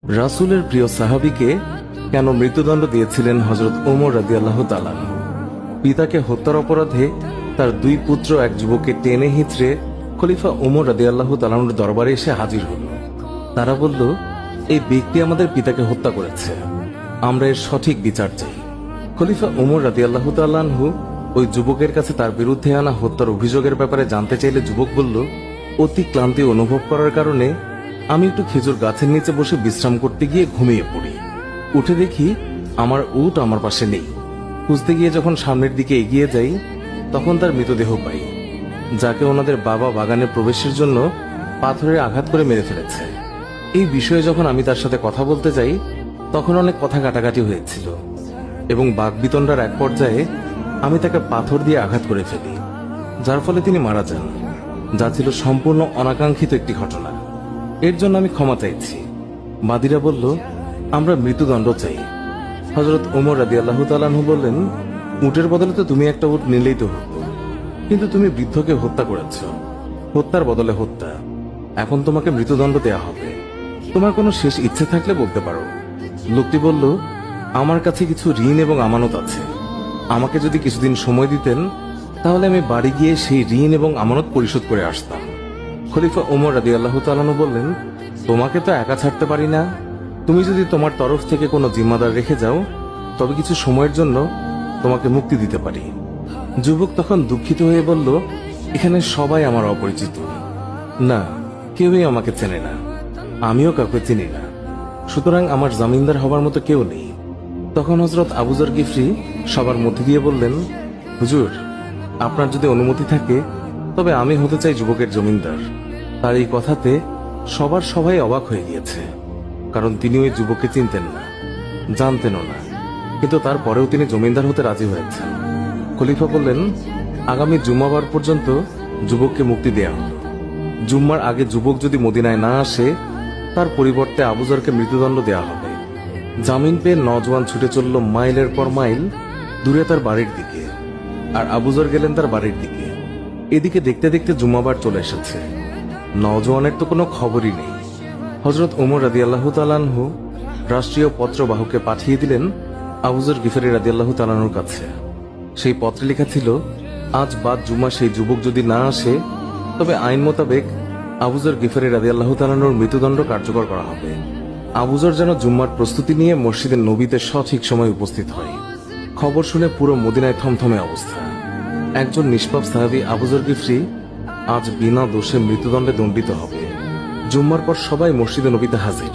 রাসূলের প্রিয় সাহাবীকে কেন মৃত্যুদণ্ড দিয়েছিলেন হযরত ওমর রাদিয়াল্লাহু তাআলা আনহু? পিতাকে হত্যার অপরাধে তার দুই পুত্র এক যুবককে টেনে হিঁচড়ে খলিফা ওমর রাদিয়াল্লাহু তাআলা আনহুর দরবারে এসে হাজির হল। তারা বলল, এই ব্যক্তি আমাদের পিতাকে হত্যা করেছে, আমরা এর সঠিক বিচার চাই। খলিফা ওমর রাদিয়াল্লাহু তাআলা আনহু ওই যুবকের কাছে তার বিরুদ্ধে আনা হত্যার অভিযোগের ব্যাপারে জানতে চাইলে যুবক বলল, অতি ক্লান্তি অনুভব করার কারণে আমি একটু খেজুর গাছের নিচে বসে বিশ্রাম করতে গিয়ে ঘুমিয়ে পড়ি। উঠে দেখি আমার উট আমার পাশে নেই। খুঁজতে গিয়ে যখন সামনের দিকে এগিয়ে যাই তখন তার মৃতদেহ পাই, যাকে ওনাদের বাবা বাগানে প্রবেশের জন্য পাথরের আঘাত করে মেরে ফেলেছে। এই বিষয়ে যখন আমি তার সাথে কথা বলতে যাই তখন অনেক কথা কাটাকাটি হয়েছিল এবং বাকবিতণ্ডার এক পর্যায়ে আমি তাকে পাথর দিয়ে আঘাত করে ফেলি, যার ফলে তিনি মারা যান, যা ছিল সম্পূর্ণ অনাকাঙ্ক্ষিত একটি ঘটনা। এর জন্য আমি ক্ষমা চাইছি। বাদীরা বলল, আমরা মৃত্যুদণ্ড চাই। হযরত ওমর রাদিয়াল্লাহু তাআলা আনহু বললেন, উটের বদলে তো তুমি একটা উট নিলেই তো হতো, কিন্তু তুমি বৃদ্ধকে হত্যা করেছ, হত্যার বদলে হত্যা। এখন তোমাকে মৃত্যুদণ্ড দেয়া হবে। তোমার কোনো শেষ ইচ্ছে থাকলে বলতে পারো। লোকটি বলল, আমার কাছে কিছু ঋণ এবং আমানত আছে, আমাকে যদি কিছুদিন সময় দিতেন তাহলে আমি বাড়ি গিয়ে সেই ঋণ এবং আমানত পরিশোধ করে আসতাম। খলিফা ওমর রাদিয়াল্লাহু তাআলা আনহু বললেন, তোমাকে তো একা ছাড়তে পারি না, তুমি যদি তোমার তরফ থেকে কোনো জিম্মাদার রেখে যাও তবে কিছু সময়ের জন্য তোমাকে মুক্তি দিতে পারি। যুবক তখন দুঃখিত হয়ে বলল, এখানে সবাই আমার অপরিচিত, না কেউই আমাকে চেনে না, আমিও কাউকে চিনি না, সুতরাং আমার জামিনদার হবার মতো কেউ নেই। তখন হযরত আবু যর গিফরি সবার মধ্যে দিয়ে বললেন, হুজুর, আপনার যদি অনুমতি থাকে তবে আমি হতে চাই যুবকের জমিনদার। তার এই কথাতে সবাই অবাক হয়ে গিয়েছে, কারণ তিনি ওই যুবককে চিনতেন না, জানতেনও না, কিন্তু তারপরেও তিনি জমিনদার হতে রাজি হয়েছেন। খলিফা বললেন, আগামী জুম্মাবার পর্যন্ত যুবককে মুক্তি দেয়া হল। জুম্মার আগে যুবক যদি মদিনায় না আসে তার পরিবর্তে আবু যরকে মৃত্যুদণ্ড দেওয়া হবে। জামিন পেয়ে নওজোয়ান ছুটে চলল মাইলের পর মাইল দূরে তার বাড়ির দিকে, আর আবু যর গেলেন তার বাড়ির দিকে। এদিকে দেখতে দেখতে জুম্মাবার চলে এসেছে, নওজোয়ানের তো কোনো খবরই নেই। হযরত ওমর রাদিয়াল্লাহু তাআলা আনহু রাষ্ট্রীয় পত্রবাহককে পাঠিয়ে দিলেন আবু যর গিফরি রাদিয়াল্লাহু তাআলা আনহুর কাছে। সেই পত্রে লেখা ছিল, আজ বাদ জুম্মা সেই যুবক যদি না আসে তবে আইন মোতাবেক আবু যর গিফরি রাদিয়াল্লাহু তাআলা আনহুর মৃত্যুদণ্ড কার্যকর করা হবে। আবু যর যেন জুম্মার প্রস্তুতি নিয়ে মসজিদের নবীতে সঠিক সময় উপস্থিত হয়। খবর শুনে পুরো মদিনায় থমথমে অবস্থা। একজন নিষ্পাপ সাহাবী আবু যর গিফরি আজ বিনা দোষে মৃত্যুদণ্ডে দণ্ডিত হবে। জুম্মার পর সবাই মসজিদে নবীতে হাজির।